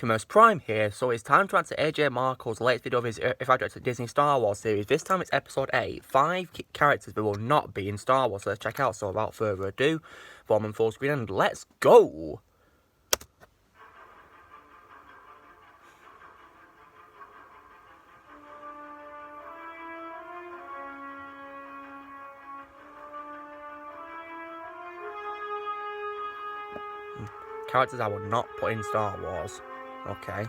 Optimus Prime here, so it's time to answer Ajmarkle's latest video of his If I Directed Disney Star Wars series. This time it's episode 8, 5 characters that will not be in Star Wars, so let's check out. So without further ado, form and full screen and let's go! Characters I will not put in Star Wars. Okay.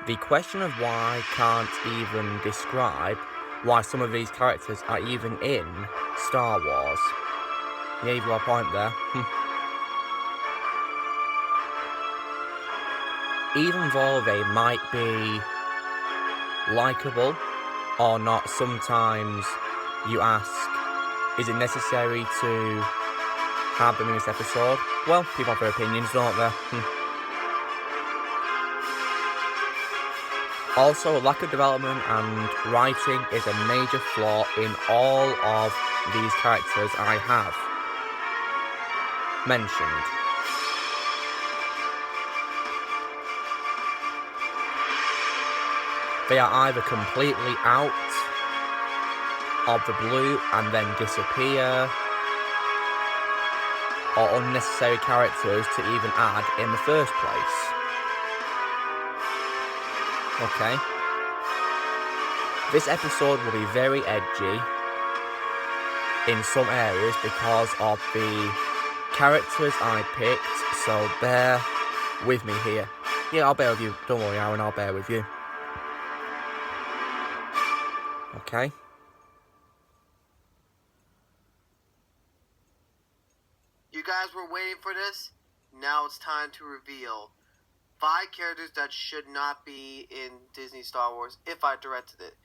The question of why can't even describe why some of these characters are even in Star Wars. Yeah, you've got a point there. Even though they might be likeable or not, sometimes you ask, is it necessary to have them in this episode? Well, people have their opinions, don't they? Also, lack of development and writing is a major flaw in all of these characters I have mentioned. They are either completely out of the blue and then disappear, or unnecessary characters to even add in the first place. Okay. This episode will be very edgy in some areas because of the characters I picked, so bear with me here. Yeah, I'll bear with you. Don't worry, Aaron, I'll bear with you. Okay. You guys were waiting for this? Now it's time to reveal 5 characters that should not be in Disney Star Wars if I directed it.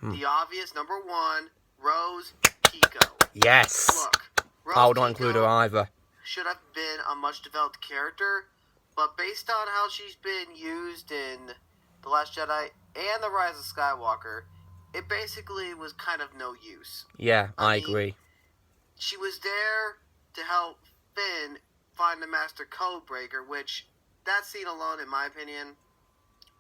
The obvious number 1, Rose Tico. Yes. Look, Rose I would not include her either. Should have been a much developed character, but based on how she's been used in The Last Jedi and The Rise of Skywalker, it basically was kind of no use. Yeah, I mean, agree. She was there to help Finn find the Master Codebreaker, which that scene alone, in my opinion,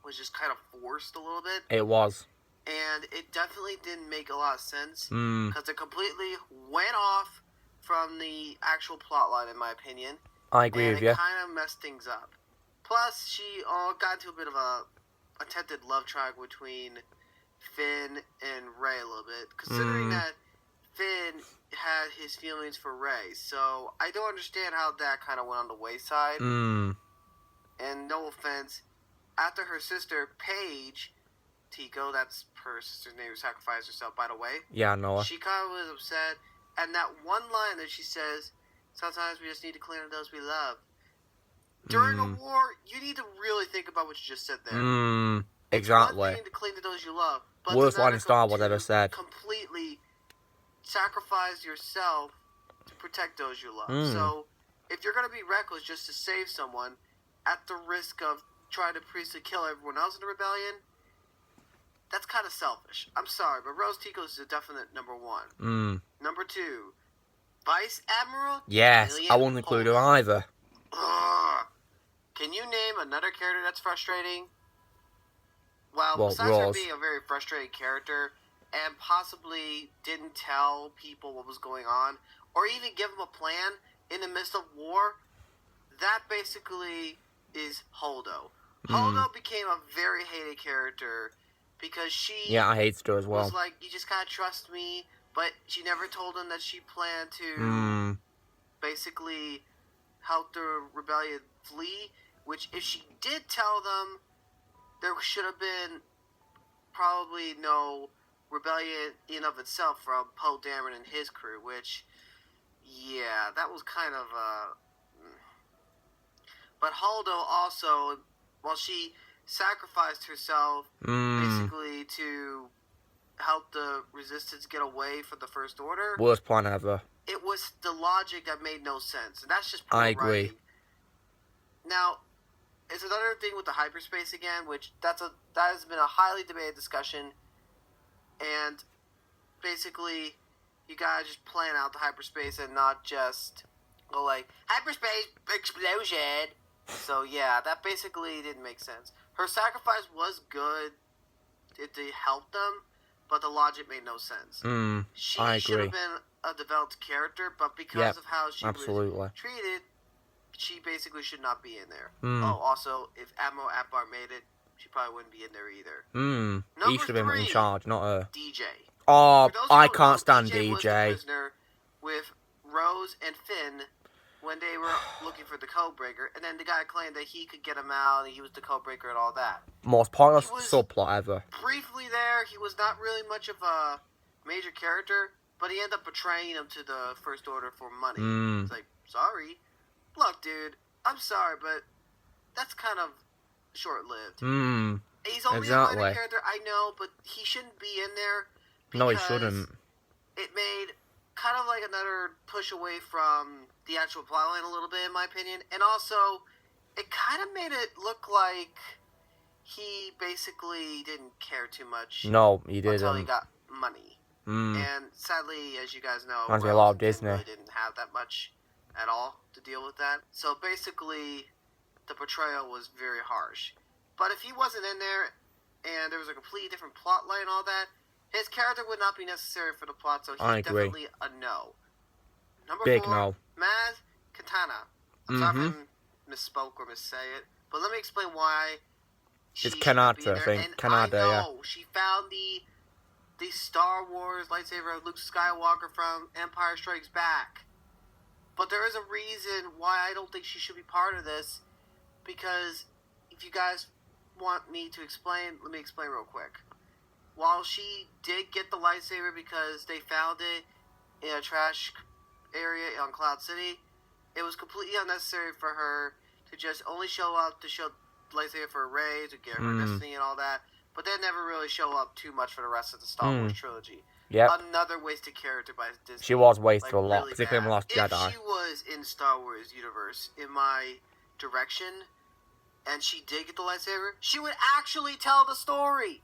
was just kind of forced a little bit. It was. And it definitely didn't make a lot of sense, Mm. because it completely went off from the actual plotline, in my opinion. I agree with you. And it kind of messed things up. Plus, she got into a bit of a attempted love triangle between Finn and Rey a little bit, considering that Finn had his feelings for Rey. So I don't understand how that kind of went on the wayside. And no offense, after her sister Paige Tico, that's her sister's name, who sacrificed herself, by the way. Yeah, I know her. She kind of was upset, and that one line that she says, "Sometimes we just need to clean up those we love." During a war, you need to really think about what you just said there. Exactly. It's one thing to clean to those you love, but Worst line in Star Wars ever said. Completely sacrifice yourself to protect those you love. So, if you're going to be reckless just to save someone at the risk of trying to priestly kill everyone else in the rebellion, that's kind of selfish. I'm sorry, but Rose Tico is a definite number 1. Number 2, Vice Admiral. Yes, Lillian I won't include her Holden. either. Ugh. Can you name another character that's frustrating? Well, besides her Rose. being a very frustrating character and possibly didn't tell people what was going on, or even give them a plan in the midst of war, that basically is Holdo. Holdo became a very hated character because she Yeah, I hate her as well. was like, you just gotta trust me, but she never told him that she planned to basically help the rebellion flee, which if she did tell them, there should have been probably no rebellion in of itself from Poe Dameron and his crew, which, yeah, that was kind of But Holdo also, while she sacrificed herself basically to help the Resistance get away from the First Order, Worst plan ever. it was the logic that made no sense, and that's just poor I agree. writing. Now, it's another thing with the hyperspace again, which that has been a highly debated discussion, and basically, you gotta just plan out the hyperspace and not just Well, like, hyperspace explosion. So, yeah, that basically didn't make sense. Her sacrifice was good. It helped them, but the logic made no sense. She I should agree. have been a developed character, but because Yep, of how she absolutely. was treated, she basically should not be in there. Mm. Oh, also, if Admiral Akbar made it, she probably wouldn't be in there either. He should have been in charge, not her. DJ. Oh, For those who I don't can't know, stand DJ was the DJ. prisoner with Rose and Finn when they were looking for the Codebreaker, and then the guy claimed that he could get him out, and he was the Codebreaker and all that. Most pointless subplot ever. Briefly there, he was not really much of a major character, but he ended up betraying him to the First Order for money. It's like, sorry. Look, dude, I'm sorry, but that's kind of short-lived. He's only a minor character, I know, but he shouldn't be in there. No, he shouldn't. It made kind of like another push away from the actual plotline a little bit, in my opinion. And also, it kind of made it look like he basically didn't care too much. No, he didn't. Until he got money. And sadly, as you guys know, a lot of Disney. Really didn't have that much at all to deal with that. So basically, the portrayal was very harsh. But if he wasn't in there, and there was a completely different plot line and all that, his character would not be necessary for the plot, so he's definitely a no. Number Big 4, no. Maz Katana. I'm sorry if I misspoke or missay it, but let me explain why it's Kanata, I think. And Kanata, I know she found the Star Wars lightsaber of Luke Skywalker from Empire Strikes Back. But there is a reason why I don't think she should be part of this, because if you guys want me to explain, let me explain real quick. While she did get the lightsaber because they found it in a trash area on Cloud City, it was completely unnecessary for her to just only show up to show the lightsaber for Rey, to get her destiny and all that, but then never really show up too much for the rest of the Star Wars trilogy. Yep. Another wasted character by Disney. She was wasted a lot, really particularly in The Last Jedi. If she was in Star Wars universe, in my direction, and she did get the lightsaber, she would actually tell the story.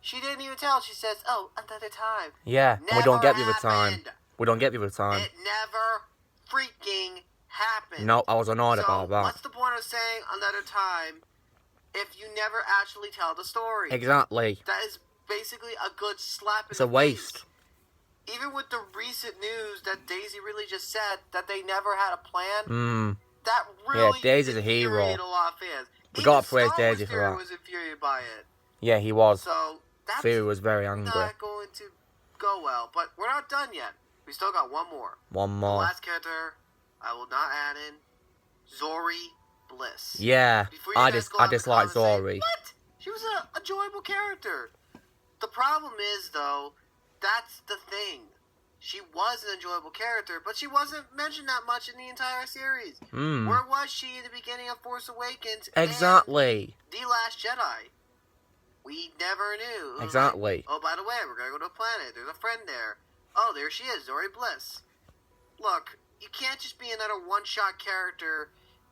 She didn't even tell. She says, "Oh, another time." Yeah, never we don't get the other happened. time. We don't get the other time. It never freaking happened. No, I was annoyed about that. What's the point of saying another time if you never actually tell the story? Exactly. That is basically a good slap in the face. It's a waste. Even with the recent news that Daisy really just said that they never had a plan, that really Daisy's a hero. infuriated a lot of fans. We gotta praise Star Wars Daisy for Fury that. was infuriated by it. Yeah, he was. So that's Fury was very angry. not going to go well. But we're not done yet. We still got one more. One The more. last character I will not add in, Zori Bliss. Yeah, Before you I guys go out in the dislike comments and say, Zori. What? She was an enjoyable character. The problem is, though, that's the thing. She was an enjoyable character, but she wasn't mentioned that much in the entire series. Where was she in the beginning of Force Awakens? Exactly. And The Last Jedi. We never knew. Exactly. Like, oh, by the way, we're going to go to a planet. There's a friend there. Oh, there she is, Zori Bliss. Look, you can't just be another one-shot character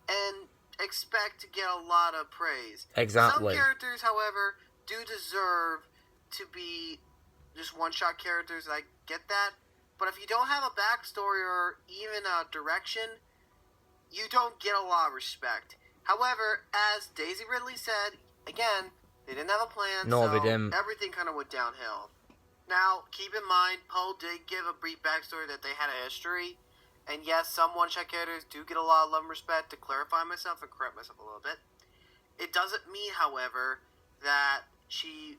and expect to get a lot of praise. Exactly. Some characters, however, do deserve to be just one-shot characters. I get that. But if you don't have a backstory or even a direction, you don't get a lot of respect. However, as Daisy Ridley said, again, they didn't have a plan, No, so they didn't. everything kind of went downhill. Now, keep in mind, Poe did give a brief backstory that they had a history. And yes, some one-shot characters do get a lot of love and respect. To clarify myself and correct myself a little bit, it doesn't mean, however, that she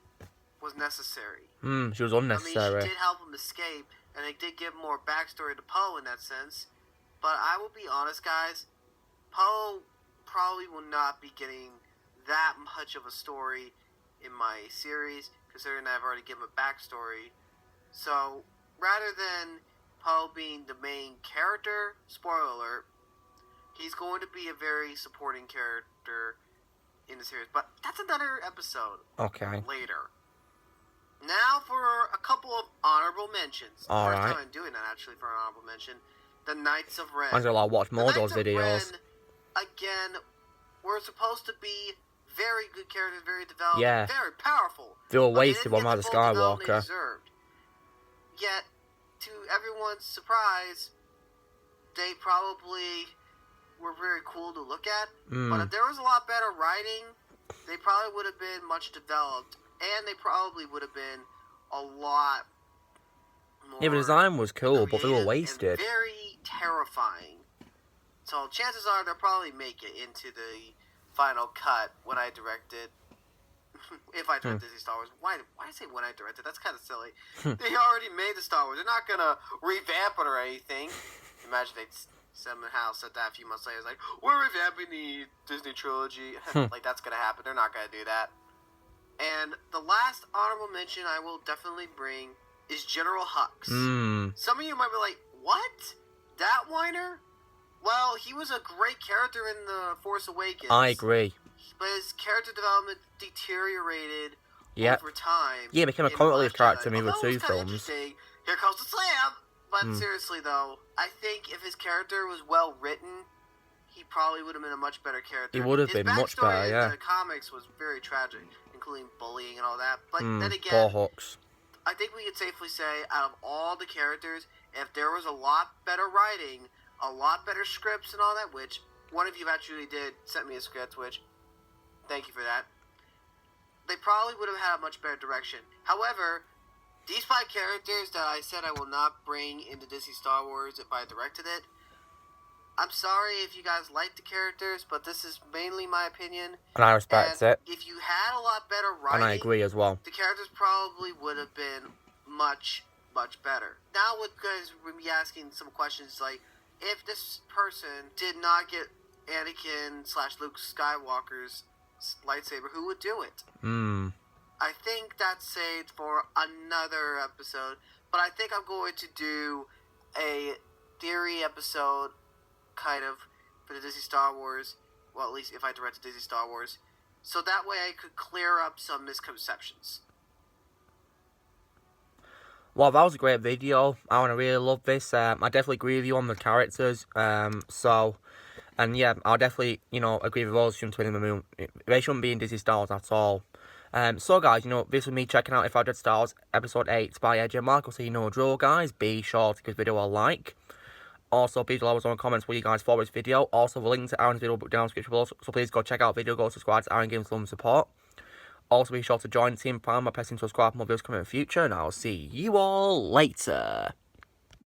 was necessary. She was unnecessary. I mean, she did help him escape, and they did give more backstory to Poe in that sense. But I will be honest, guys, Poe probably will not be getting that much of a story in my series, considering I've already given a backstory. So, rather than Poe being the main character, spoiler alert, he's going to be a very supporting character in the series. But that's another episode. Okay. Later. Now for a couple of honorable mentions. All First right. time I'm doing that, actually, for an honorable mention. The Knights of Ren. I'm gonna watch more of those The Knights videos. Ren, again, were supposed to be very good characters, very developed, Yeah. very powerful. They were but they wasted didn't one get by the the full development they Skywalker. deserved. Yet, to everyone's surprise, they probably were very cool to look at. Mm. But if there was a lot better writing, they probably would have been much developed, and they probably would have been a lot more. Yeah, the design was cool, but they were wasted. And very terrifying. So chances are they'll probably make it into the final cut when I direct it. If I direct Disney Star Wars. Why say when I direct it? That's kind of silly. They already made the Star Wars. They're not going to revamp it or anything. Imagine they somehow said that a few months later. It's like, we're revamping the Disney trilogy. Like, that's going to happen. They're not going to do that. And the last honorable mention I will definitely bring is General Hux. Some of you might be like, what? That whiner? Well, he was a great character in The Force Awakens. I agree. But his character development deteriorated over time. Yeah, became a comic relief character in the two films. Here comes the slam! But seriously, though, I think if his character was well written, he probably would have been a much better character. He would have been much better, yeah. In the comics was very tragic, including bullying and all that. But then again, poor Hux. I think we could safely say, out of all the characters, if there was a lot better writing, a lot better scripts and all that, which one of you actually did send me a script, which, thank you for that, they probably would have had a much better direction. However, these 5 characters that I said I will not bring into Disney Star Wars if I directed it, I'm sorry if you guys like the characters, but this is mainly my opinion. And I respect it. If you had a lot better writing, and I agree as well, the characters probably would have been much, much better. Now, what guys would be asking some questions like, if this person did not get Anakin/Luke Skywalker's lightsaber, who would do it? I think that's saved for another episode, but I think I'm going to do a theory episode, kind of, for the Disney Star Wars, well, at least if I directed Disney Star Wars, so that way I could clear up some misconceptions. Well, that was a great video. I really love this. I definitely agree with you on the characters. And yeah, I'll definitely, agree with those from Twin in the Moon. They shouldn't be in Disney Star Wars at all. So guys, this was me checking out If I Dread Star Wars Episode 8 by Ajmarkle. So you know the drill, guys. Be sure to give the video a like. Also, please leave us on the comments what you guys thought of this video. Also, the link to Aaron's video will be down in the description below. So please go check out the video, go subscribe to Aaron, give him some support. Also, be sure to join Team Prime by pressing subscribe for more videos coming in the future. And I'll see you all later.